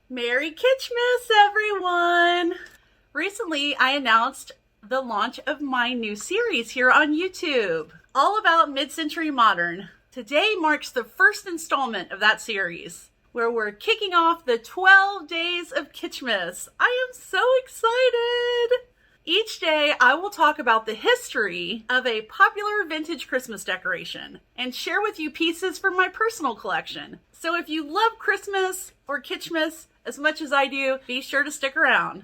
Merry Kitschmas, everyone! Recently, I announced the launch of my new series here on YouTube, all about mid-century modern. Today marks the first installment of that series, where we're kicking off the 12 days of Kitschmas. I am so excited! Each day, I will talk about the history of a popular vintage Christmas decoration and share with you pieces from my personal collection. So if you love Christmas or Kitschmas as much as I do, be sure to stick around.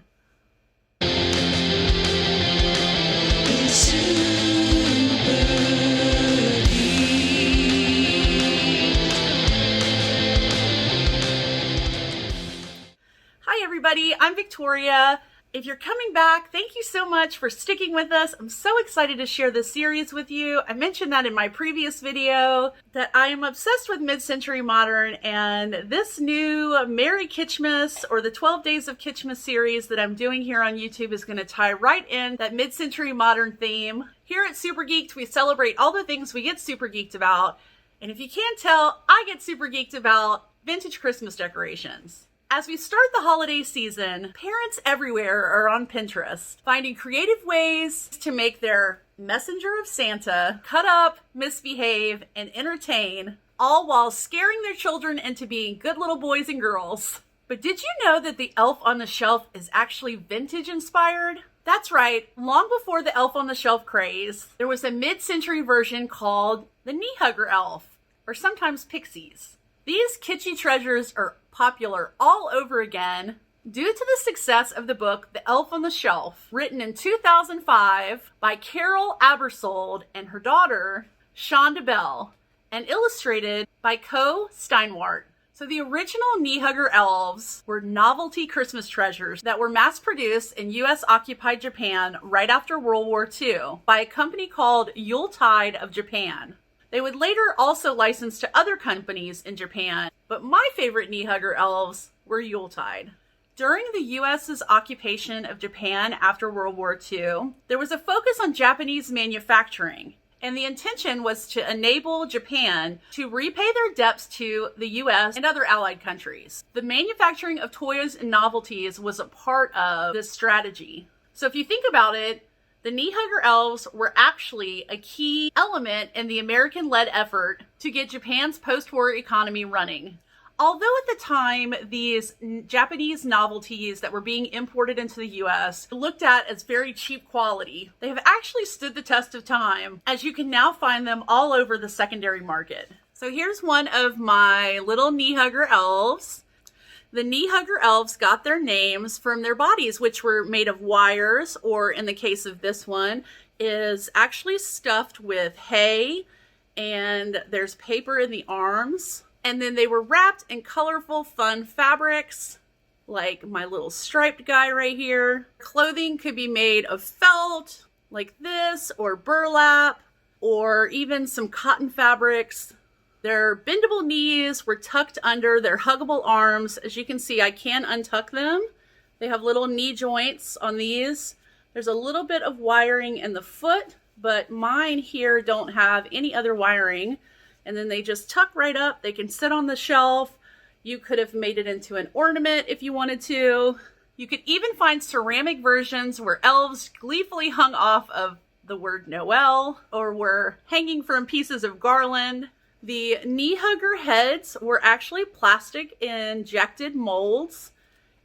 Hi everybody, I'm Victoria. If you're coming back, thank you so much for sticking with us. I'm so excited to share this series with you. I mentioned that in my previous video that I am obsessed with mid-century modern, and this new Merry Kitschmas or the 12 Days of Kitschmas series that I'm doing here on YouTube is going to tie right in that mid-century modern theme. Here at Super Geeked, we celebrate all the things we get super geeked about. And if you can't tell, I get super geeked about vintage Christmas decorations. As we start the holiday season, parents everywhere are on Pinterest, finding creative ways to make their messenger of Santa cut up, misbehave, and entertain, all while scaring their children into being good little boys and girls. But did you know that the elf on the shelf is actually vintage inspired? That's right, long before the elf on the shelf craze, there was a mid-century version called the knee hugger elf, or sometimes pixies. These kitschy treasures are popular all over again due to the success of the book The Elf on the Shelf, written in 2005 by Carol Aebersold and her daughter, Chanda Bell, and illustrated by Coë Steinwart. So the original knee-hugger elves were novelty Christmas treasures that were mass-produced in U.S.-occupied Japan right after World War II by a company called Yuletide of Japan. They would later also license to other companies in Japan, but my favorite knee-hugger elves were Yuletide. During the U.S.'s occupation of Japan after World War II, there was a focus on Japanese manufacturing, and the intention was to enable Japan to repay their debts to the U.S. and other allied countries. The manufacturing of toys and novelties was a part of this strategy. So if you think about it, the knee-hugger elves were actually a key element in the American-led effort to get Japan's post-war economy running. Although at the time, these Japanese novelties that were being imported into the U.S. were looked at as very cheap quality, they have actually stood the test of time, as you can now find them all over the secondary market. So here's one of my little knee-hugger elves. The knee-hugger elves got their names from their bodies, which were made of wires, or in the case of this one, is actually stuffed with hay, and there's paper in the arms. And then they were wrapped in colorful, fun fabrics, like my little striped guy right here. Clothing could be made of felt, like this, or burlap, or even some cotton fabrics. Their bendable knees were tucked under their huggable arms. As you can see, I can untuck them. They have little knee joints on these. There's a little bit of wiring in the foot, but mine here don't have any other wiring. And then they just tuck right up. They can sit on the shelf. You could have made it into an ornament if you wanted to. You could even find ceramic versions where elves gleefully hung off of the word Noel or were hanging from pieces of garland. The knee-hugger heads were actually plastic injected molds,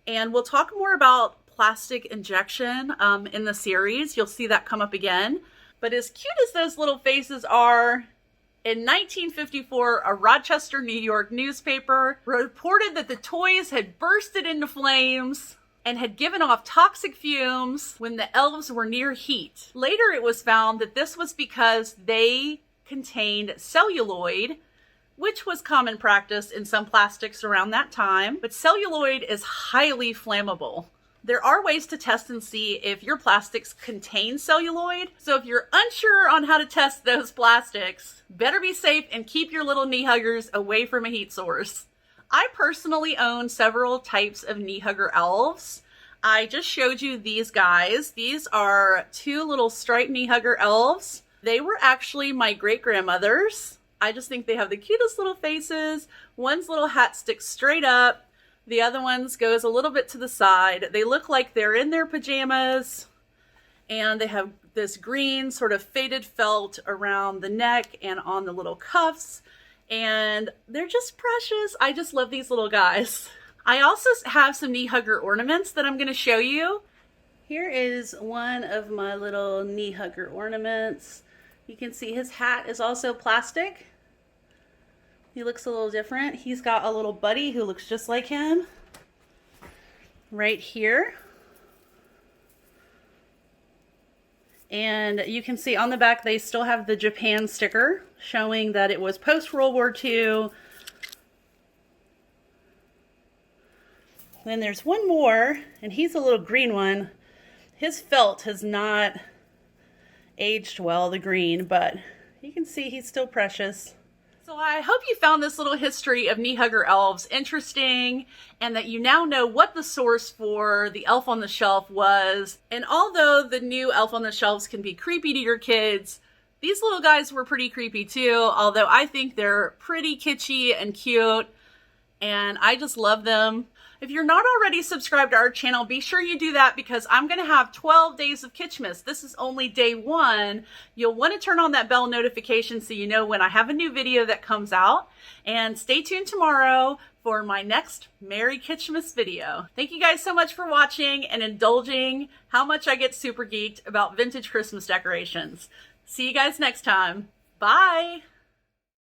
and we'll talk more about plastic injection in the series. You'll see that come up again. But as cute as those little faces are, in 1954, a Rochester, New York newspaper reported that the toys had bursted into flames and had given off toxic fumes when the elves were near heat. Later, it was found that this was because they contained celluloid, which was common practice in some plastics around that time, but celluloid is highly flammable. There are ways to test and see if your plastics contain celluloid, so if you're unsure on how to test those plastics, better be safe and keep your little knee huggers away from a heat source. I personally own several types of knee hugger elves. I just showed you these guys. These are two little striped knee hugger elves. They were actually my great-grandmother's. I just think they have the cutest little faces. One's little hat sticks straight up. The other ones goes a little bit to the side. They look like they're in their pajamas, and they have this green sort of faded felt around the neck and on the little cuffs, and they're just precious. I just love these little guys. I also have some knee hugger ornaments that I'm going to show you. Here is one of my little knee hugger ornaments. You can see his hat is also plastic. He looks a little different. He's got a little buddy who looks just like him right here. And you can see on the back they still have the Japan sticker showing that it was post World War II. Then there's one more, and he's a little green one. His felt has not aged well, the green, but you can see he's still precious. So I hope you found this little history of knee hugger elves interesting, and that you now know what the source for the elf on the shelf was. And although the new elf on the shelves can be creepy to your kids, these little guys were pretty creepy too, although I think they're pretty kitschy and cute, and I just love them. If you're not already subscribed to our channel, be sure you do that, because I'm going to have 12 days of Kitschmas. This is only day 1. You'll want to turn on that bell notification so you know when I have a new video that comes out. And stay tuned tomorrow for my next Merry Kitschmas video. Thank you guys so much for watching and indulging how much I get super geeked about vintage Christmas decorations. See you guys next time. Bye!